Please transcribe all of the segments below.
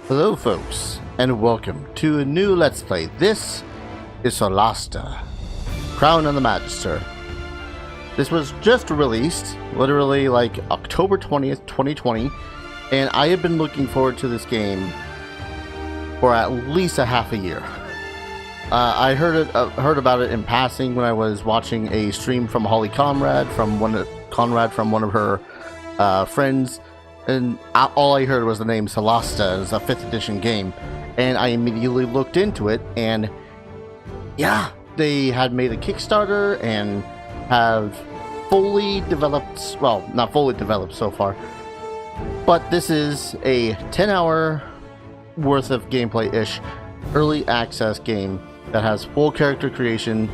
Hello folks, and welcome to a new Let's Play. This is Solasta, Crown of the Magister. This was just released, literally like October 20th, 2020, and I have been looking forward to this game for at least a half a year. I heard about it in passing when I was watching a stream from Holly Conrad from one of her friends. And all I heard was the name Solasta. It's a 5th edition game. And I immediately looked into it, and yeah, they had made a Kickstarter and have fully developed, well, not fully developed so far, but this is a 10-hour worth of gameplay-ish early access game that has full character creation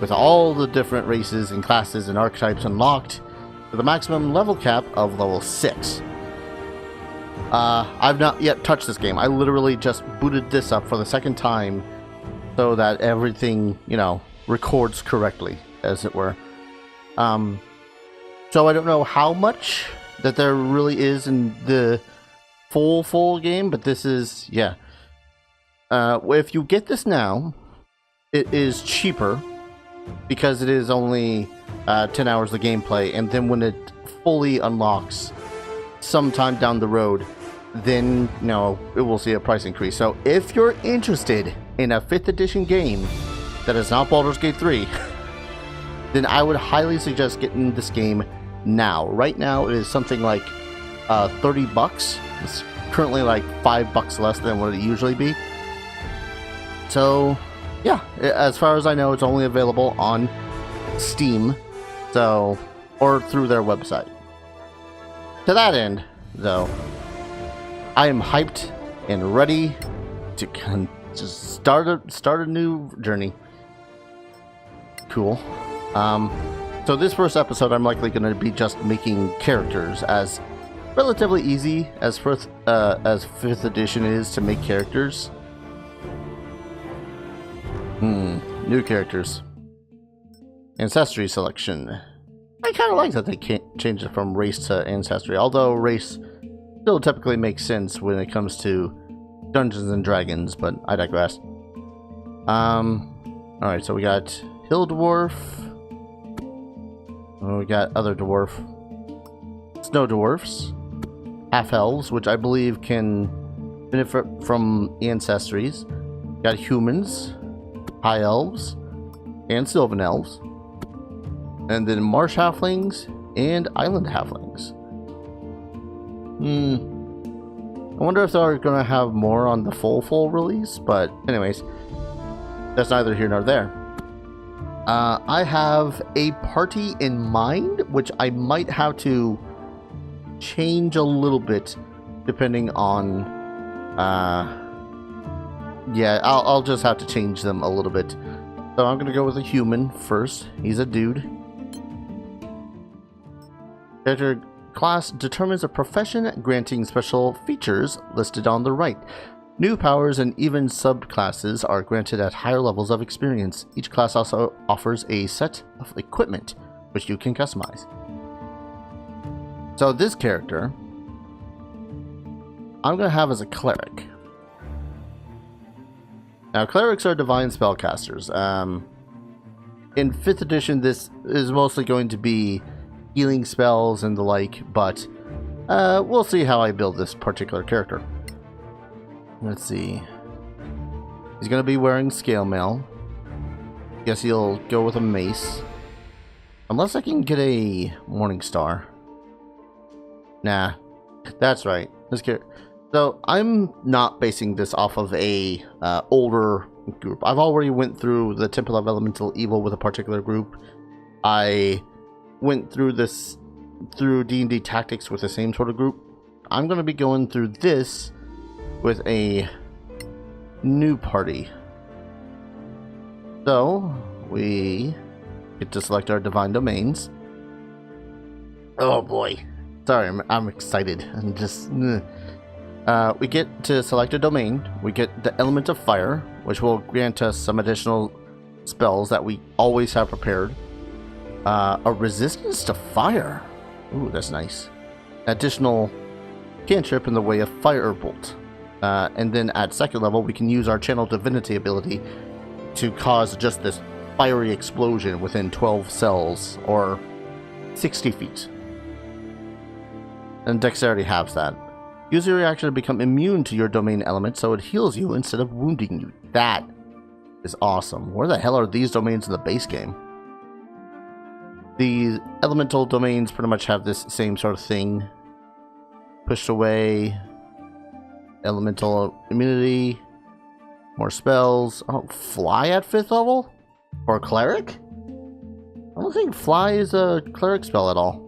with all the different races and classes and archetypes unlocked with a maximum level cap of level 6. I've not yet touched this game. I literally just booted this up for the second time so that everything, records correctly, as it were. So I don't know how much that there really is in the full game, but this is, yeah. If you get this now, it is cheaper because it is only 10 hours of gameplay, and then when it fully unlocks sometime down the road, then it will see a price increase. So if you're interested in a 5th edition game that is not Baldur's Gate 3, then I would highly suggest getting this game now. Right now it is something like $30. It's currently like $5 less than what it usually be. So yeah, as far as I know, it's only available on Steam, so, or through their website. To that end, though, I am hyped and ready to just start a new journey. Cool. So this first episode, I'm likely going to be just making characters, as relatively easy as 5th edition is to make characters. New characters. Ancestry selection. I kind of like that they can't change it from race to ancestry, although race still typically makes sense when it comes to Dungeons and Dragons, but I digress. Alright, so we got Hill Dwarf. We got other dwarf. Snow Dwarfs. Half-elves, which I believe can benefit from ancestries. Got humans. High elves. And Sylvan elves. And then marsh halflings and island halflings. I wonder if they're going to have more on the full release, but anyways, that's neither here nor there. I have a party in mind, which I might have to change a little bit depending on, yeah, I'll just have to change them a little bit. So I'm going to go with a human first. He's a dude. Character class determines a profession, granting special features listed on the right. New powers and even subclasses are granted at higher levels of experience. Each class also offers a set of equipment, which you can customize. So this character, I'm going to have as a cleric. Now, clerics are divine spellcasters. In 5th edition, this is mostly going to be healing spells and the like, but we'll see how I build this particular character. Let's see. He's going to be wearing scale mail. Guess he'll go with a mace. Unless I can get a morning star. Nah, that's right. This character. So I'm not basing this off of a older group. I've already went through the Temple of Elemental Evil with a particular group. I went through this through D&D Tactics with the same sort of group. I'm going to be going through this with a new party. So we get to select our divine domains. Oh boy, sorry, I'm excited. I'm just we get to select a domain. We get the element of fire, which will grant us some additional spells that we always have prepared. A resistance to fire. Ooh, that's nice. Additional cantrip in the way of Firebolt. And then at second level, we can use our Channel Divinity ability to cause just this fiery explosion within 12 cells, or 60 feet. And Dexterity halves that. Use your reaction to become immune to your domain element so it heals you instead of wounding you. That is awesome. Where the hell are these domains in the base game? The elemental domains pretty much have this same sort of thing. Pushed away. Elemental immunity. More spells. Oh, fly at 5th level? Or cleric? I don't think fly is a cleric spell at all.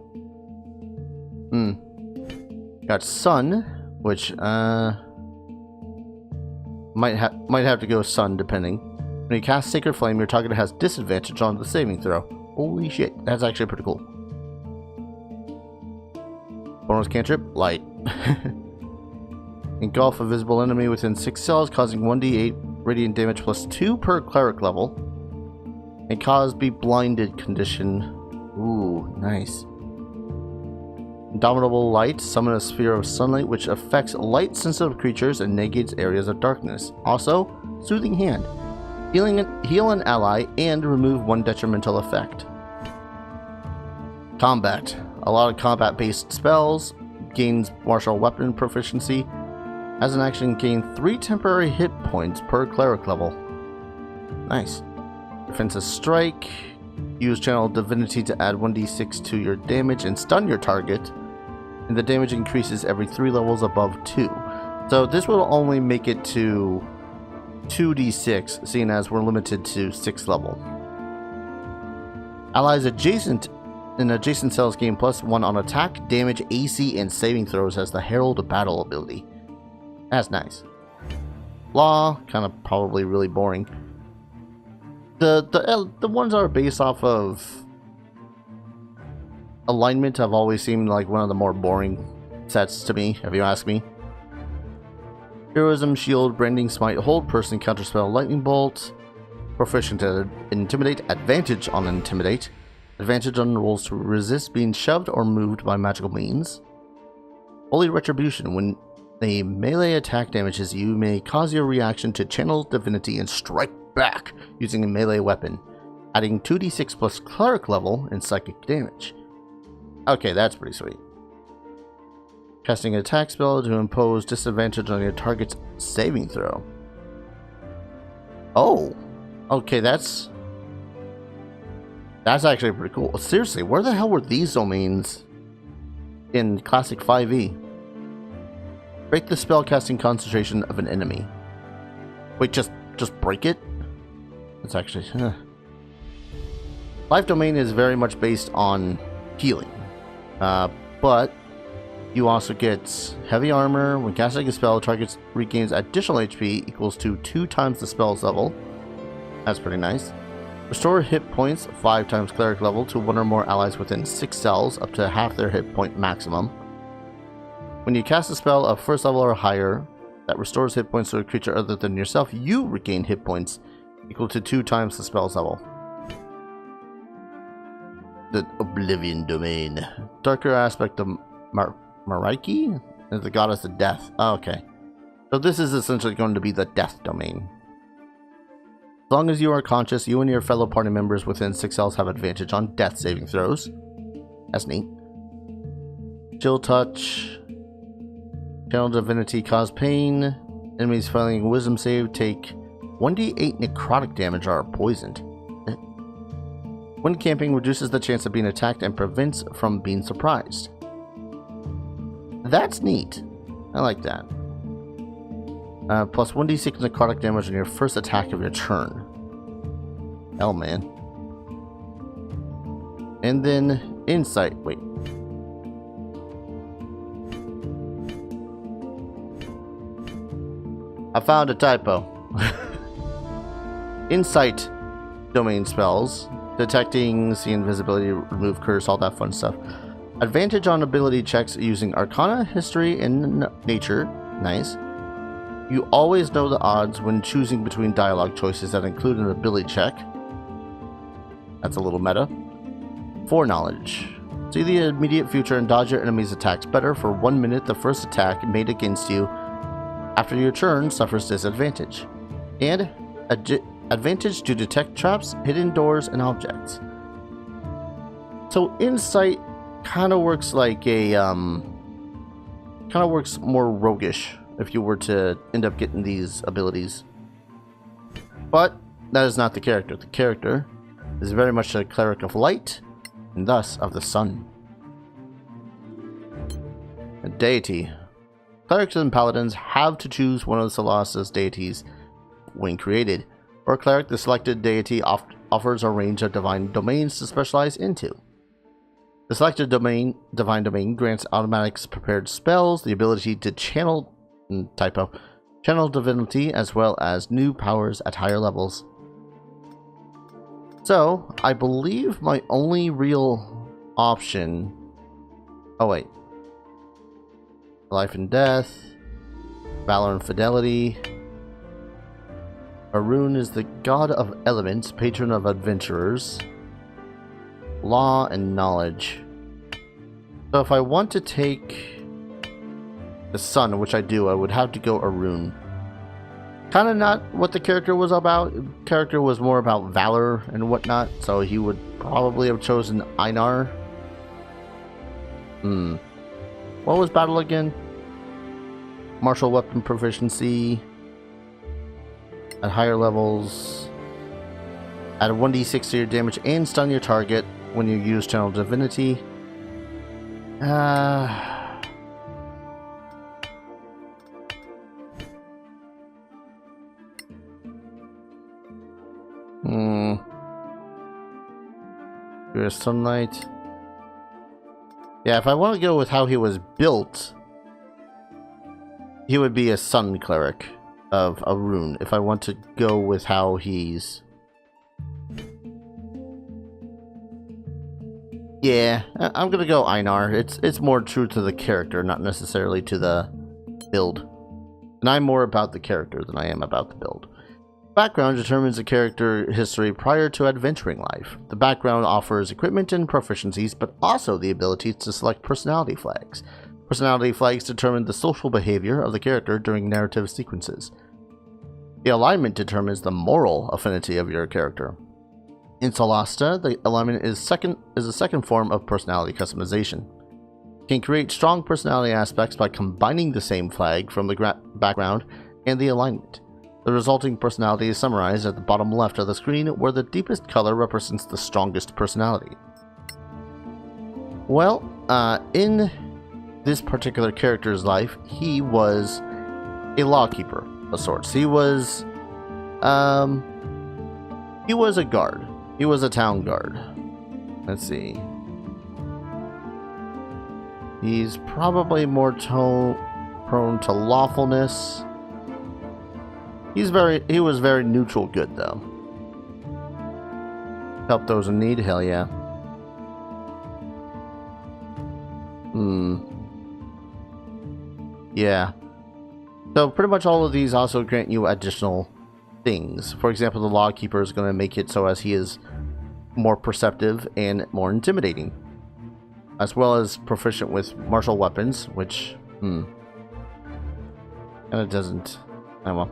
Got sun, which might have to go sun depending. When you cast Sacred Flame, your target has disadvantage on the saving throw. Holy shit, that's actually pretty cool. Bonus cantrip, light. Engulf a visible enemy within 6 cells, causing 1d8 radiant damage plus 2 per cleric level. And cause be blinded condition. Ooh, nice. Indomitable light, summon a sphere of sunlight which affects light sensitive creatures and negates areas of darkness. Also, soothing hand. Heal an ally and remove 1 detrimental effect. Combat. A lot of combat based spells. Gains martial weapon proficiency. As an action, gain 3 temporary hit points per cleric level. Nice. Defensive strike. Use Channel Divinity to add 1d6 to your damage and stun your target. And the damage increases every 3 levels above 2. So this will only make it to 2d6, seeing as we're limited to 6th level. Allies in adjacent cells gain +1 on attack, damage, AC, and saving throws as the Herald of Battle ability. That's nice. Law, kind of probably really boring. The ones that are based off of alignment have always seemed like one of the more boring sets to me, if you ask me. Heroism, Shield, Branding, Smite, Hold Person, Counterspell, Lightning Bolt. Proficient at Intimidate, Advantage on Intimidate. Advantage on rolls to resist being shoved or moved by magical means. Holy Retribution, when a melee attack damages you, may cause your reaction to channel divinity and strike back using a melee weapon, adding 2d6 plus cleric level and psychic damage. Okay, that's pretty sweet. Casting an attack spell to impose disadvantage on your target's saving throw. Oh, okay, that's actually pretty cool. Seriously, where the hell were these domains in Classic 5e? Break the spell casting concentration of an enemy. Wait, just break it? That's actually... Life domain is very much based on healing. But you also get heavy armor. When casting a spell, target regains additional HP equals to 2 times the spell's level. That's pretty nice. Restore hit points 5 times cleric level to 1 or more allies within 6 cells, up to half their hit point maximum. When you cast a spell of 1st level or higher that restores hit points to a creature other than yourself, you regain hit points equal to 2 times the spell's level. The Oblivion Domain. Darker aspect of Mariki? The goddess of death. Oh, okay. So this is essentially going to be the death domain. As long as you are conscious, you and your fellow party members within 6 cells have advantage on death saving throws. That's neat. Chill touch. Channel Divinity cause pain. Enemies failing a wisdom save take 1d8 necrotic damage or are poisoned. When camping, reduces the chance of being attacked and prevents from being surprised. That's neat. I like that. Plus 1d6 necrotic damage on your first attack of your turn. Hell, man. And then insight. Wait. I found a typo. Insight domain spells. Detecting, see invisibility, remove curse, all that fun stuff. Advantage on ability checks using Arcana, History, and Nature. Nice. You always know the odds when choosing between dialogue choices that include an ability check. That's a little meta. Foreknowledge. See the immediate future and dodge your enemy's attacks better. For 1 minute, the first attack made against you After your turn, suffers disadvantage. And advantage to detect traps, hidden doors, and objects. So insight kind of works like a kind of works more roguish if you were to end up getting these abilities. But that is not the character. The character is very much a cleric of light, and thus of the sun. A deity. Clerics and paladins have to choose one of the Solasta's deities when created. For a cleric, the selected deity offers a range of divine domains to specialize into. The selected divine domain grants automatics prepared spells, the ability to channel divinity, as well as new powers at higher levels. So, I believe my only real option... Oh wait. Life and Death, Valor and Fidelity. Arun is the god of elements, patron of adventurers. Law and Knowledge. So if I want to take the sun, which I do, I would have to go Arun. Kind of not what the character was about. The character was more about valor and whatnot, so he would probably have chosen Einar. What was battle again? Martial weapon proficiency. At higher levels. Add 1d6 to your damage and stun your target when you use Channel Divinity. Here's Sunlight. Yeah, if I want to go with how he was built, he would be a Sun Cleric of Arun. If I want to go with how he's... Yeah, I'm gonna go Einar. It's more true to the character, not necessarily to the build. And I'm more about the character than I am about the build. Background determines the character history prior to adventuring life. The background offers equipment and proficiencies, but also the ability to select personality flags. Personality flags determine the social behavior of the character during narrative sequences. The alignment determines the moral affinity of your character. In Solasta, the alignment is a second form of personality customization. You can create strong personality aspects by combining the same flag from the background and the alignment. The resulting personality is summarized at the bottom left of the screen, where the deepest color represents the strongest personality. Well, in this particular character's life, he was a lawkeeper of sorts. He was a guard. He was a town guard. Let's see. He's probably more prone to lawfulness. He was very neutral good, though. Help those in need? Hell yeah. Yeah. So pretty much all of these also grant you additional things. For example, the lawkeeper is going to make it so as he is more perceptive and more intimidating, as well as proficient with martial weapons, which and it doesn't. Well,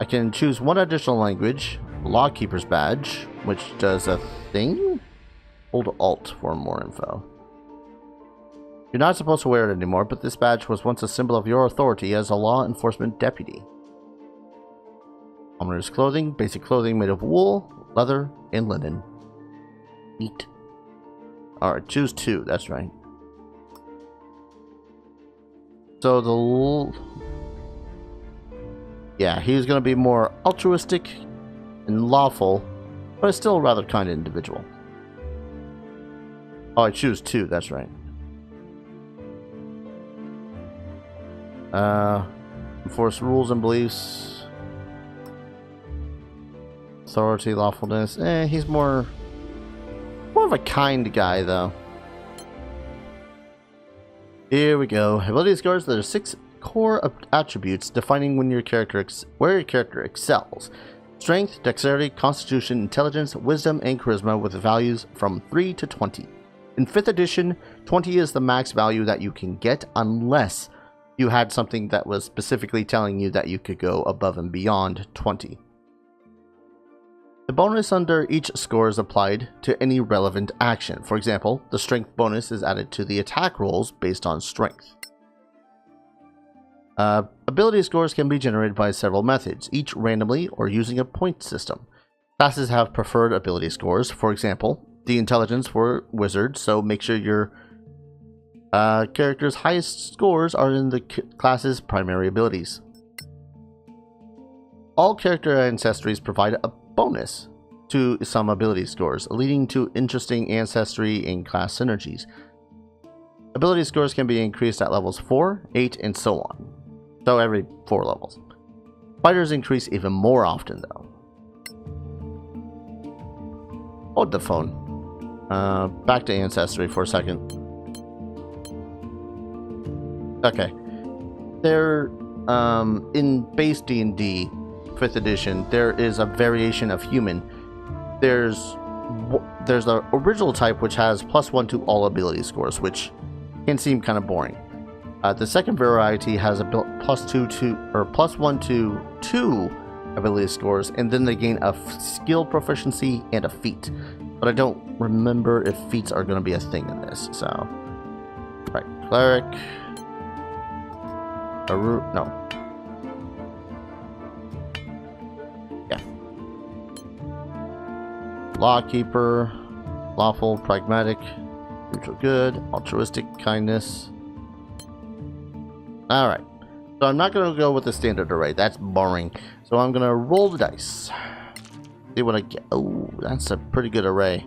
I can choose one additional language, Lawkeeper's Badge, which does a thing. Hold Alt for more info. You're not supposed to wear it anymore, but this badge was once a symbol of your authority as a law enforcement deputy. Commoner's clothing, basic clothing made of wool, leather, and linen. Neat. Alright, choose two, that's right. So yeah, he's going to be more altruistic and lawful, but is still a rather kind individual. Oh, I choose two, that's right. Enforce rules and beliefs. Authority, lawfulness. He's more of a kind guy, though. Here we go. Ability scores. There are 6 core attributes defining where your character excels. Strength, dexterity, constitution, intelligence, wisdom, and charisma, with values from 3 to 20. In 5th edition, 20 is the max value that you can get unless you had something that was specifically telling you that you could go above and beyond 20. The bonus under each score is applied to any relevant action. For example, the strength bonus is added to the attack rolls based on strength. Ability scores can be generated by several methods, each randomly or using a point system. Classes have preferred ability scores. For example, the intelligence for wizards, so make sure your character's highest scores are in the class's primary abilities. All character ancestries provide a bonus to some ability scores, leading to interesting ancestry and class synergies. Ability scores can be increased at levels 4, 8, and so on. So every 4 levels. Fighters increase even more often though. Hold the phone. Back to ancestry for a second. Okay. There, in base D&D 5th edition, there is a variation of human. There's the original type, which has +1 to all ability scores, which can seem kind of boring. The second variety has a +1 to 2 ability scores, and then they gain a skill proficiency and a feat. But I don't remember if feats are going to be a thing in this. So, right, cleric. No. Yeah. Lawkeeper, lawful, pragmatic, neutral good, altruistic, kindness. Alright. So I'm not going to go with the standard array. That's boring. So I'm going to roll the dice. See what I get. Oh, that's a pretty good array.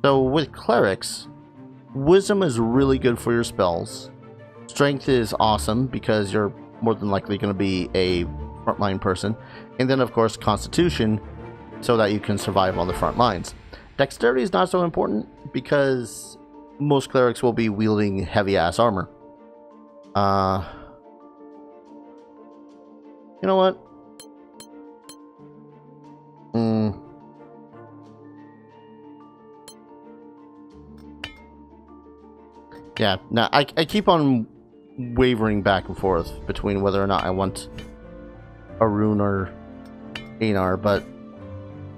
So with clerics, wisdom is really good for your spells. Strength is awesome because you're more than likely going to be a frontline person. And then, of course, constitution, so that you can survive on the front lines. Dexterity is not so important because most clerics will be wielding heavy-ass armor. You know what? Yeah, now I keep on wavering back and forth between whether or not I want a rune or Anar, but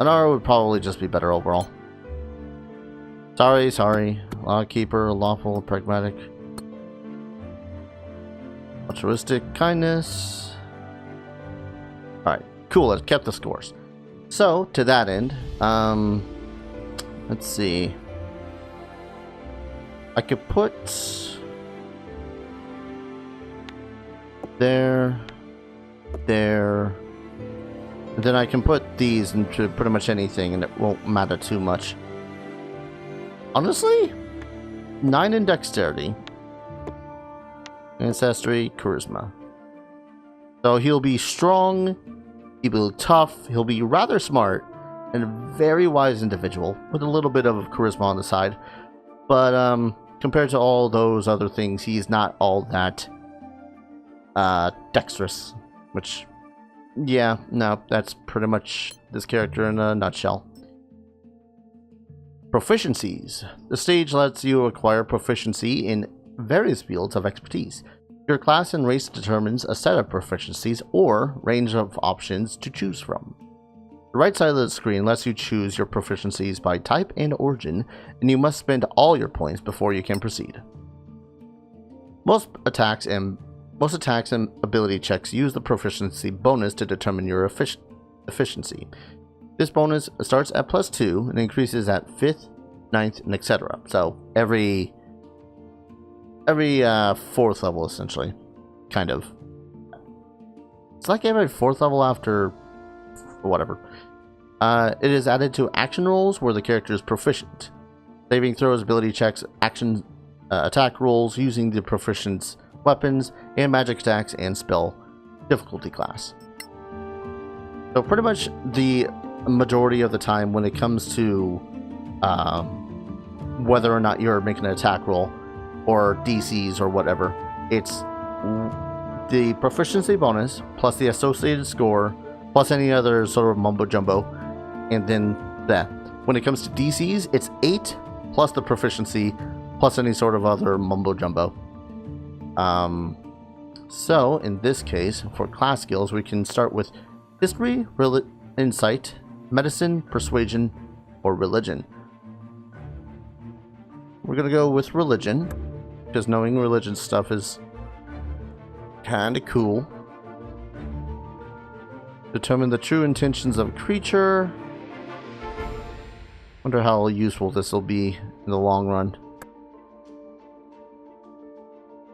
Anar would probably just be better overall. Sorry. Lawkeeper, lawful, pragmatic, altruistic, kindness. Alright, cool, it kept the scores. So, to that end, let's see. I could put there, and then I can put these into pretty much anything and it won't matter too much. Honestly, 9 in dexterity, ancestry, charisma. So he'll be strong, he'll be tough, he'll be rather smart, and a very wise individual with a little bit of charisma on the side. But compared to all those other things, he's not all that dexterous, which, yeah, no, that's pretty much this character in a nutshell. Proficiencies. The stage lets you acquire proficiency in various fields of expertise. Your class and race determines a set of proficiencies or range of options to choose from. The right side of the screen lets you choose your proficiencies by type and origin, and you must spend all your points before you can proceed. Most attacks and ability checks use the proficiency bonus to determine your efficiency. This bonus starts at +2 and increases at 5th, 9th, and etc. So every 4th level, essentially, kind of. It's like every 4th level after whatever. It is added to action rolls where the character is proficient. Saving throws, ability checks, action attack rolls using the proficient's weapons, and magic attacks and spell difficulty class. So pretty much the majority of the time when it comes to whether or not you're making an attack roll or DCs or whatever, it's the proficiency bonus plus the associated score plus any other sort of mumbo jumbo, and then that. When it comes to DCs, it's 8 plus the proficiency plus any sort of other mumbo jumbo. So, in this case, for class skills, we can start with History, Insight, Medicine, Persuasion, or Religion. We're gonna go with Religion, because knowing religion stuff is kinda cool. Determine the true intentions of a creature. Wonder how useful this will be in the long run.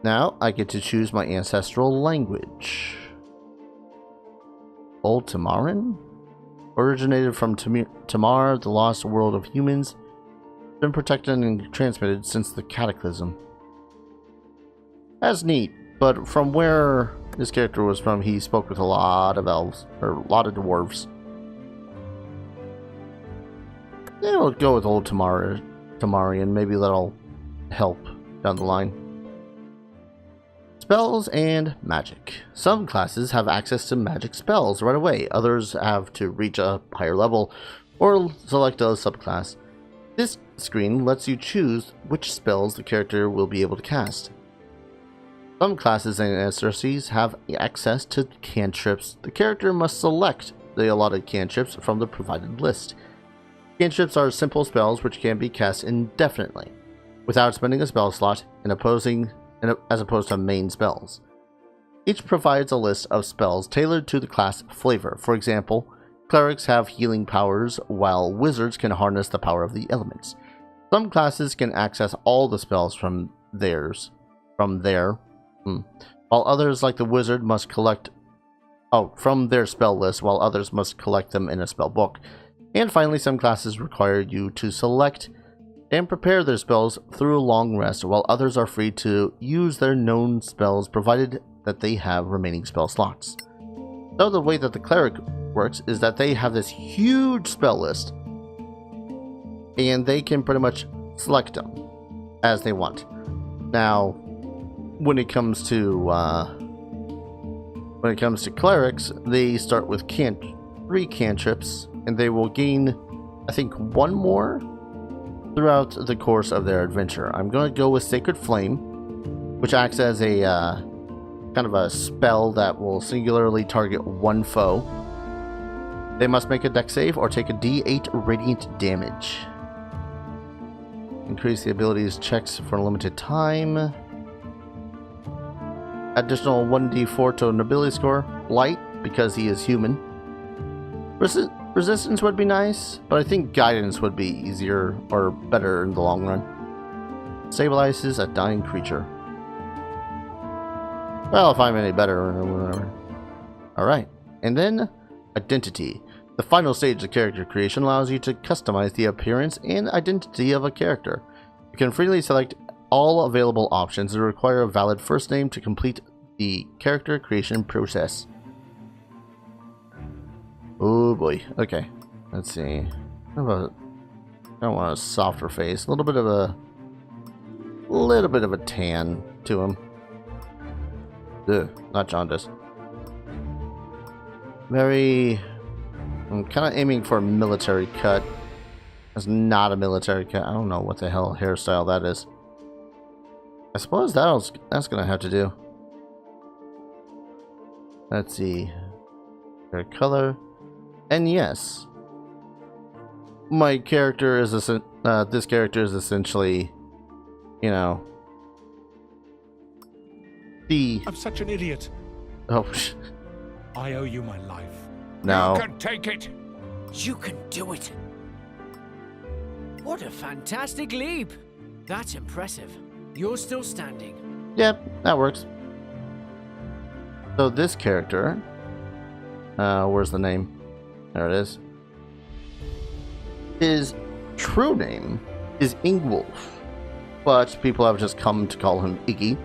Now, I get to choose my ancestral language. Old Tamaran? Originated from Tamar, the lost world of humans. Been protected and transmitted since the Cataclysm. That's neat, but from where this character was from, he spoke with a lot of elves, or a lot of dwarves. Yeah, we'll go with Old Tamarian. Maybe that'll help down the line. Spells and magic. Some classes have access to magic spells right away. Others have to reach a higher level or select a subclass. This screen lets you choose which spells the character will be able to cast. Some classes and SRCs have access to cantrips. The character must select the allotted cantrips from the provided list. Cantrips are simple spells which can be cast indefinitely, without spending a spell slot as opposed to main spells. Each provides a list of spells tailored to the class flavor. For example, clerics have healing powers, while wizards can harness the power of the elements. Some classes can access all the spells from there, while others, like the wizard, must collect from their spell list, while others must collect them in a spell book. And finally, some classes require you to select and prepare their spells through a long rest, while others are free to use their known spells provided that they have remaining spell slots. So the way that the cleric works is that they have this huge spell list, and they can pretty much select them as they want. Now, when it comes to clerics, they start with 3 cantrips, and they will gain, I think, 1 more throughout the course of their adventure. I'm going to go with Sacred Flame, which acts as a kind of a spell that will singularly target 1 foe. They must make a dex save or take a d8 radiant damage. Increase the ability's checks for a limited time. Additional 1d4 to an ability score. Light, because he is human. Resistance would be nice, but I think guidance would be easier or better in the long run. Stabilizes a dying creature. Well, if I'm any better or whatever. Alright, and then identity. The final stage of character creation allows you to customize the appearance and identity of a character. You can freely select all available options and require a valid first name to complete the character creation process. Oh boy. Okay. Let's see. I don't want a softer face. A little bit of a tan to him. Ugh, not jaundice. I'm kind of aiming for a military cut. That's not a military cut. I don't know what the hell hairstyle that is. I suppose that's gonna have to do. Let's see. Hair color. And yes, my character is this character is essentially, you know, I'm such an idiot. Oh, I owe you my life. no. You can take it. You can do it. What a fantastic leap. That's impressive. You're still standing. Yep, that works. So this character, where's the name? There it is. His true name is Ingwolf, but people have just come to call him Iggy.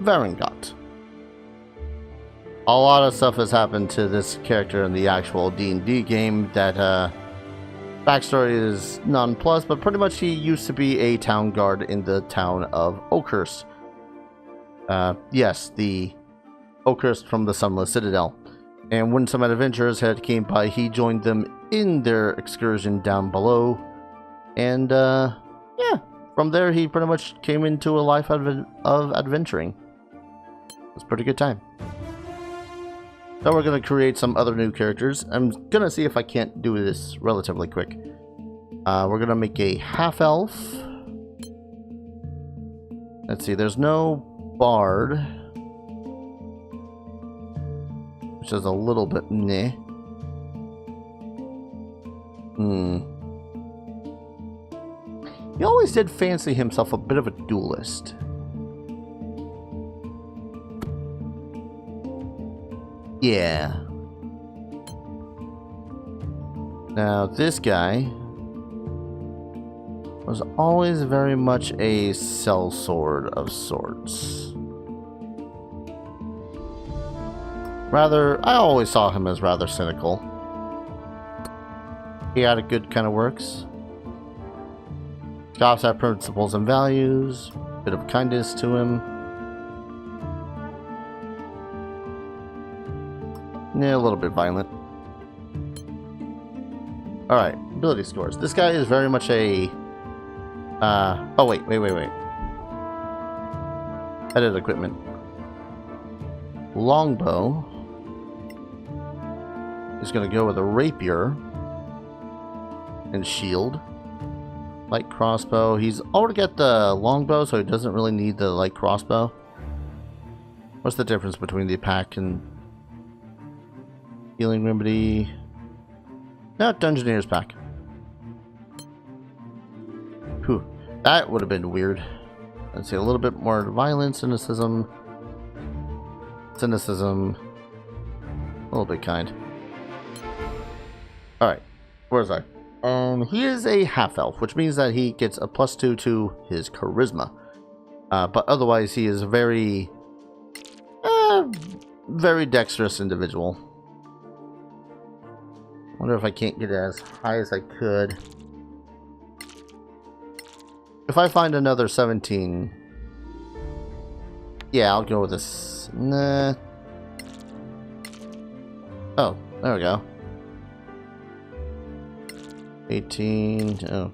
Varangot. A lot of stuff has happened to this character in the actual D&D game that backstory is nonplussed, but pretty much he used to be a town guard in the town of Oakhurst. Yes, the Oakhurst from the Sunless Citadel. And when some adventurers had came by, he joined them in their excursion down below. And yeah, from there he pretty much came into a life of adventuring. It's a pretty good time. So we're going to create some other new characters. I'm going to see if I can't do this relatively quick. We're going to make a half-elf. Let's see, there's no bard. Which is a little bit meh. He always did fancy himself a bit of a duelist. Yeah. Now, this guy was always very much a sellsword of sorts. Rather, I always saw him as rather cynical. He had a good kind of works. Scoffs at principles and values. Bit of kindness to him. Yeah, a little bit violent. Alright, ability scores. This guy is very much a... oh, wait. Edit equipment. Longbow. He's going to go with a rapier. And shield. Light crossbow. He's already got the longbow, so he doesn't really need the light crossbow. What's the difference between the pack and... Healing remedy. No, Dungeoneer's pack. Whew. That would have been weird. Let's see, a little bit more violence, cynicism. Cynicism. A little bit kind. Alright. Where's I? He is a half-elf, which means that he gets a +2 to his charisma. But otherwise, he is a very... very dexterous individual. Wonder if I can't get it as high as I could. If I find another 17... Yeah, I'll go with this. Nah. Oh, there we go. 18... Oh.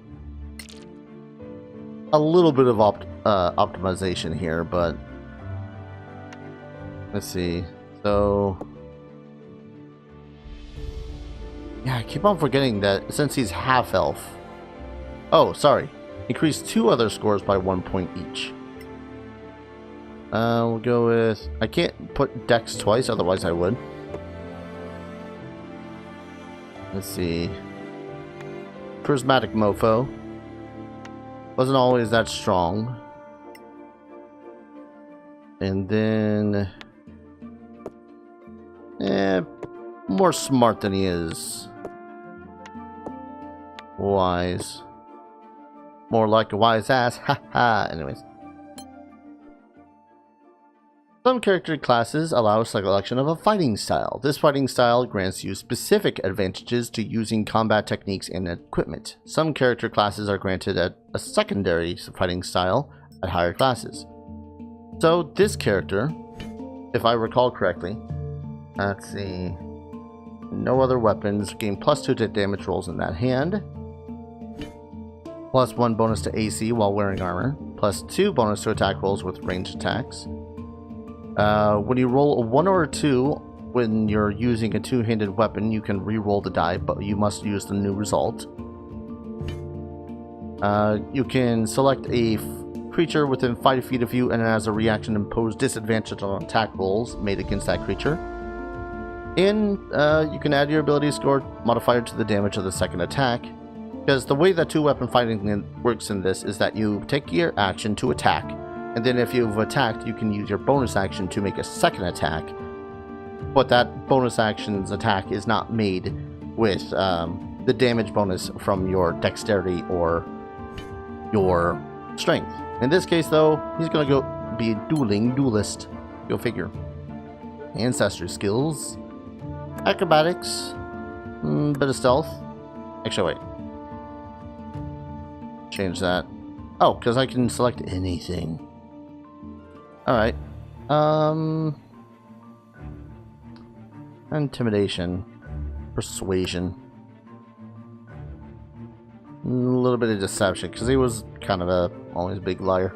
A little bit of optimization here, but... Let's see. So... Yeah, I keep on forgetting that since he's half-elf... Oh, sorry. Increase 2 other scores by 1 point each. We'll go with... I can't put Dex twice, otherwise I would. Let's see. Prismatic Mofo. Wasn't always that strong. And then... more smart than he is wise. More like a wise ass. Haha. Anyways. Some character classes allow a selection of a fighting style. This fighting style grants you specific advantages to using combat techniques and equipment. Some character classes are granted a secondary fighting style at higher classes. So this character, if I recall correctly, let's see, no other weapons, gain +2 to damage rolls in that hand, +1 bonus to AC while wearing armor, +2 bonus to attack rolls with ranged attacks. When you roll a 1 or a 2 when you're using a two-handed weapon, you can re-roll the die, but you must use the new result. You can select a creature within 5 feet of you and as a reaction impose disadvantage on attack rolls made against that creature. And you can add your ability score modifier to the damage of the second attack. Because the way that two-weapon fighting works in this is that you take your action to attack, and then if you've attacked, you can use your bonus action to make a second attack. But that bonus action's attack is not made with the damage bonus from your dexterity or your strength. In this case, though, he's going to go be a duelist. Go figure. Ancestry skills. Acrobatics. Bit of stealth. Actually, wait. Change that. Oh, because I can select anything. Alright. Intimidation. Persuasion. A little bit of deception, because he was kind of always a big liar.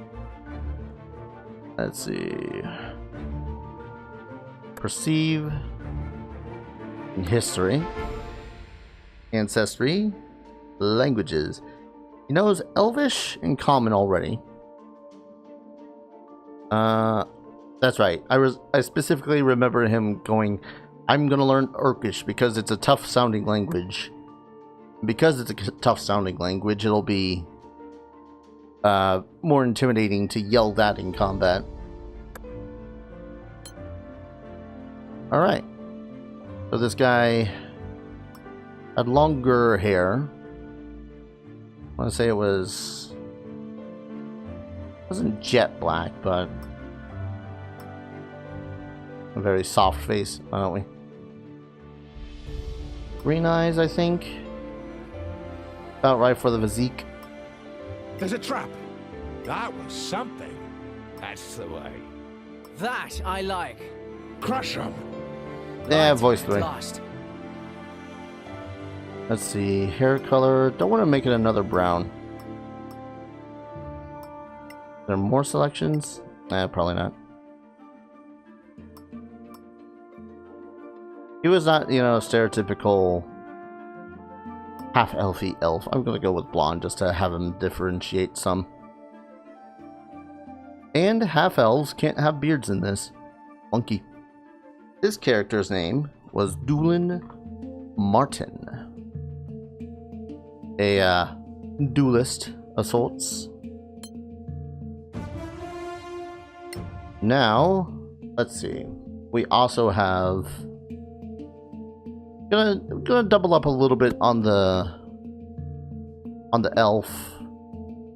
Let's see. Perceive. History. Ancestry. Languages. He knows Elvish and Common already. That's right. I specifically remember him going, I'm gonna learn Orcish because it's a tough sounding language. Because it's a tough sounding language, it'll be more intimidating to yell that in combat. Alright. So this guy had longer hair. I want to say it wasn't jet black, but a very soft face, why don't we? Green eyes, I think. About right for the physique. There's a trap. That was something. That's the way. That I like. Crush 'em. Yeah, voice At way. last. Let's see, hair color. Don't want to make it another brown. Are there more selections? Nah, probably not. He was not, you know, stereotypical half-elfy elf. I'm gonna go with blonde just to have him differentiate some. And half-elves can't have beards in this. Monkey. His character's name was Doolin Martin. A duelist of sorts. Now, let's see. We also have gonna double up a little bit on the elf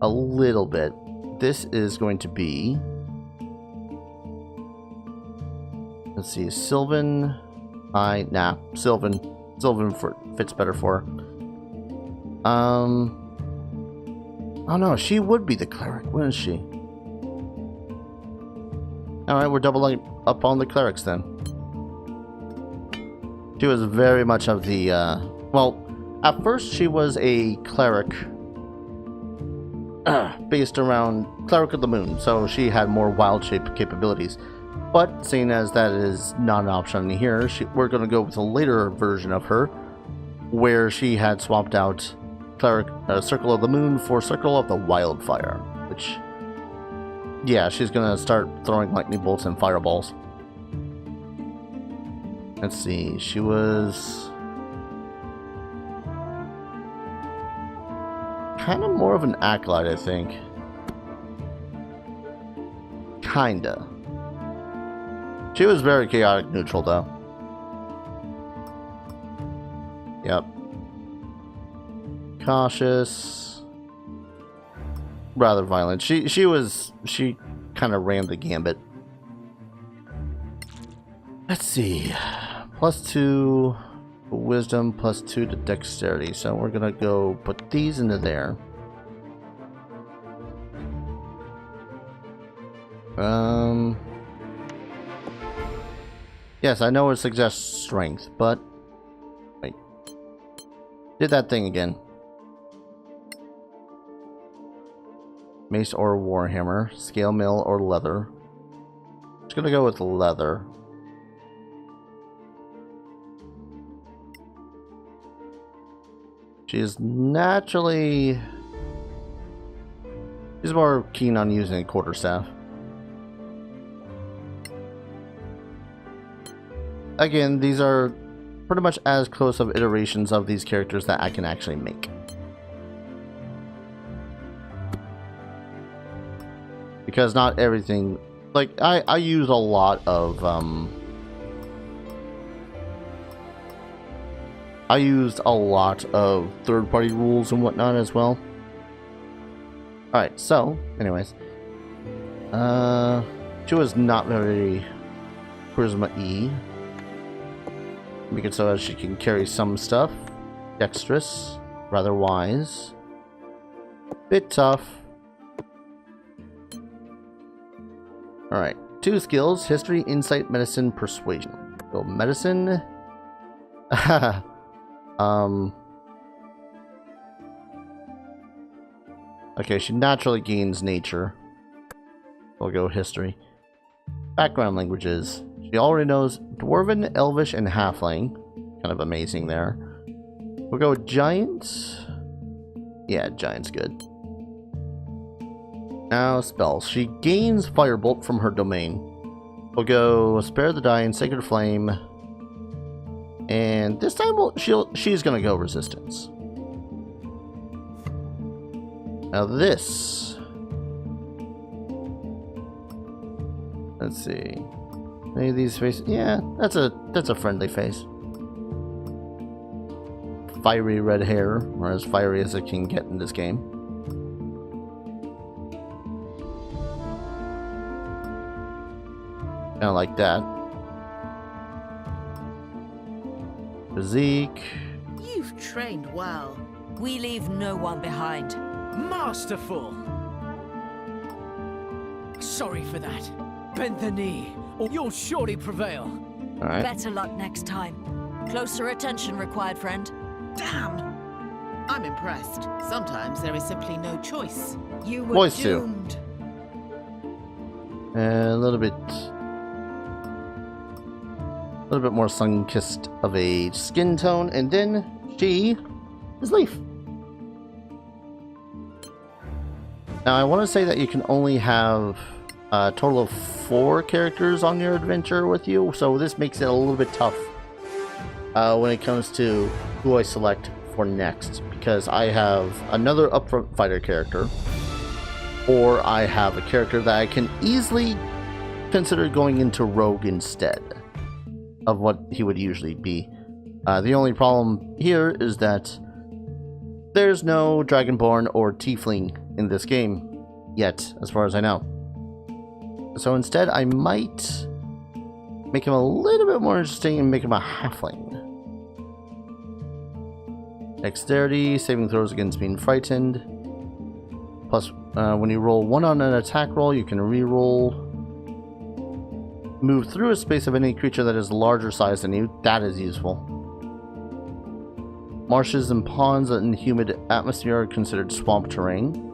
a little bit. This is going to be, let's see, Sylvan. Sylvan fits better for her. Oh no, she would be the cleric, wouldn't she? Alright, we're doubling up on the clerics then. She was very much of the, well, at first she was a cleric based around Cleric of the Moon, so she had more wild shape capabilities. But seeing as that is not an option here, we're going to go with a later version of her, where she had swapped out Cleric Circle of the Moon for Circle of the Wildfire, which, yeah, she's going to start throwing lightning bolts and fireballs. Let's see, she was kind of more of an acolyte, I think. Kinda. She was very chaotic neutral, though. Yep. Cautious. Rather violent. She kind of ran the gambit. Let's see. +2 to wisdom, +2 to dexterity. So we're gonna go put these into there. Yes, I know it suggests strength, but wait. Did that thing again. Mace or warhammer, scale mill or leather. Just gonna go with leather. She's naturally... she's more keen on using a quarterstaff. Again, these are pretty much as close of iterations of these characters that I can actually make. Because not everything... like, I use a lot of... I used a lot of third-party rules and whatnot as well. Alright, so, anyways. She was not very charisma-y. Make it so that she can carry some stuff. Dexterous. Rather wise. Bit tough. Alright. 2 skills. History, Insight, Medicine, Persuasion. So, Medicine... okay, she naturally gains nature. We'll go history. Background languages. He already knows Dwarven, Elvish, and Halfling. Kind of amazing there. We'll go with Giant. Yeah, Giant's good. Now spells. She gains Firebolt from her domain. We'll go Spare the Dying, Sacred Flame. And this time she's going to go Resistance. Now this. Let's see. Any of these faces? Yeah, that's a friendly face. Fiery red hair, or as fiery as it can get in this game. Kind of like that. Physique. You've trained well. We leave no one behind. Masterful! Sorry for that. Bend the knee, or you'll surely prevail. Alright. Better luck next time. Closer attention required, friend. Damn! I'm impressed. Sometimes there is simply no choice. You were Voice too. doomed. A little bit more sun-kissed of a skin tone, and then she is Leaf. Now I want to say that you can only have a total of 4 characters on your adventure with you, so this makes it a little bit tough when it comes to who I select for next, because I have another upfront fighter character, or I have a character that I can easily consider going into rogue instead of what he would usually be. The only problem here is that there's no Dragonborn or Tiefling in this game yet, as far as I know. So instead, I might make him a little bit more interesting and make him a Halfling. Dexterity, saving throws against being frightened. Plus, when you roll 1 on an attack roll, you can re-roll. Move through a space of any creature that is larger size than you. That is useful. Marshes and ponds in humid atmosphere are considered swamp terrain.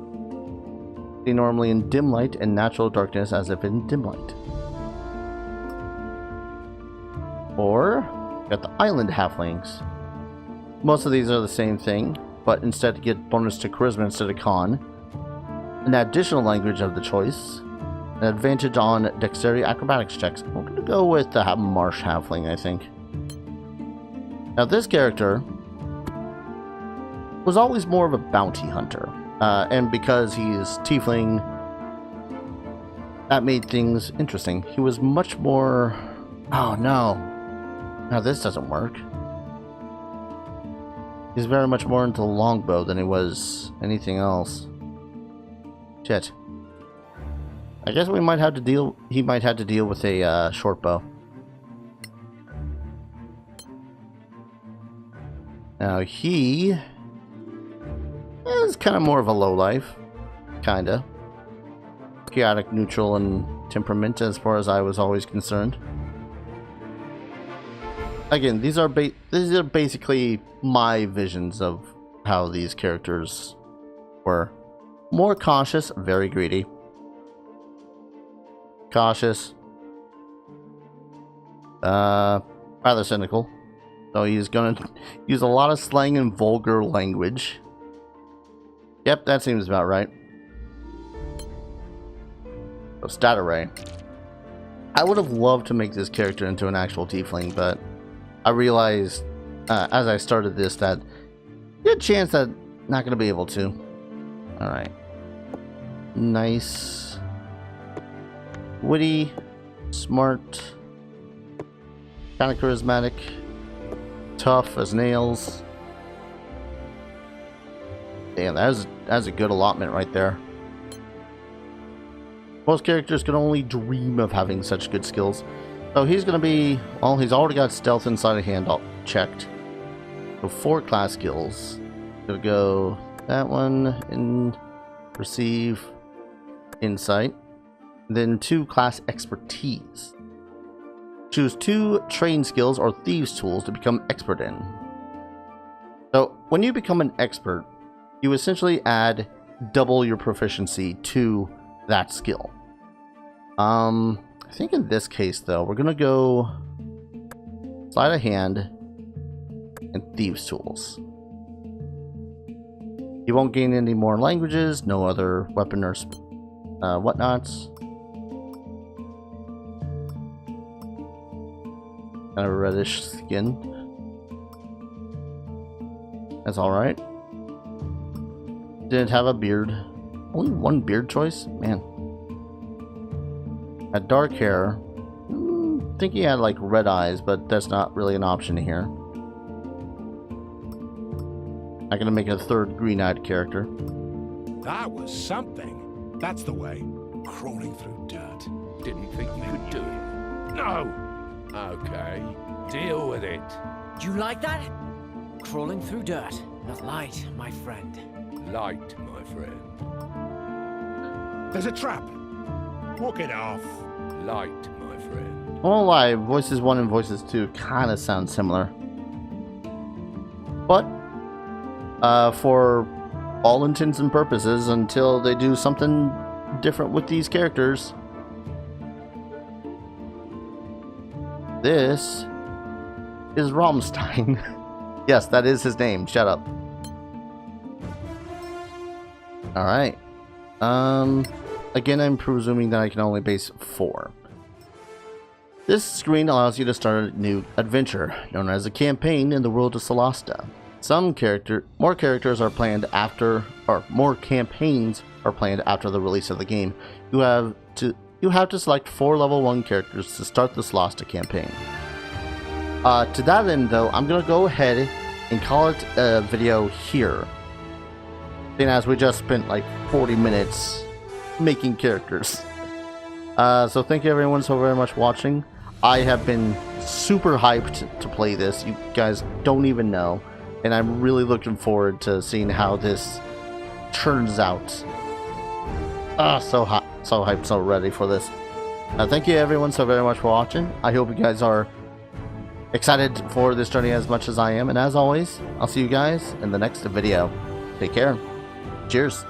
They normally in dim light and natural darkness as if in dim light. Or, got the island halflings. Most of these are the same thing, but instead you get bonus to charisma instead of con. An additional language of the choice. An advantage on dexterity acrobatics checks. I'm going to go with the marsh halfling, I think. Now this character was always more of a bounty hunter. And because he's tiefling, that made things interesting. He was much more... Oh no. Now this doesn't work. He's very much more into longbow than he was anything else. Shit. I guess we might have to deal... He might have to deal with a short bow. Now he... is kind of more of a lowlife. Kinda. Chaotic, neutral, and temperament as far as I was always concerned. Again, these are basically my visions of how these characters were. More cautious, very greedy. Cautious. Rather cynical. So he's gonna use a lot of slang and vulgar language. Yep, that seems about right. So stat array. I would have loved to make this character into an actual tiefling, but I realized as I started this that good chance that I'm not going to be able to. Alright. Nice. Witty. Smart. Kind of charismatic. Tough as nails. Damn, that's a good allotment right there. Most characters can only dream of having such good skills. So he's going to be... Well, he's already got stealth inside of hand checked. So 4 class skills. Gonna go that one and receive insight. Then 2 class expertise. Choose 2 train skills or thieves tools to become expert in. So when you become an expert, you essentially add double your proficiency to that skill. I think in this case, though, we're gonna go sleight of hand and thieves' tools. You won't gain any more languages, no other weapon or whatnots. Kind of reddish skin. That's alright. Didn't have a beard. Only one beard choice? Man. Had dark hair. I think he had like red eyes, but that's not really an option here. I'm gonna make a third green-eyed character. That was something. That's the way. Crawling through dirt. Didn't think you could do it. No! Okay, deal with it. Do you like that? Crawling through dirt, not light, my friend. Light, my friend. There's a trap. Walk it off. Light, my friend. I won't lie, Voices 1 and Voices 2 kind of sound similar. But, for all intents and purposes, until they do something different with these characters, this is Rammstein. Yes, that is his name. Shut up. Alright. Again, I'm presuming that I can only base 4. This screen allows you to start a new adventure, known as a campaign in the world of Solasta. More characters are planned after, or more campaigns are planned after the release of the game. You have to select 4 level 1 characters to start the Solasta campaign. To that end, though, I'm gonna go ahead and call it a video here, seeing as we just spent like 40 minutes making characters. So thank you everyone so very much for watching. I have been super hyped to play this. You guys don't even know. And I'm really looking forward to seeing how this turns out. So hot, so hyped, so ready for this. Thank you everyone so very much for watching. I hope you guys are excited for this journey as much as I am. And as always, I'll see you guys in the next video. Take care. Cheers.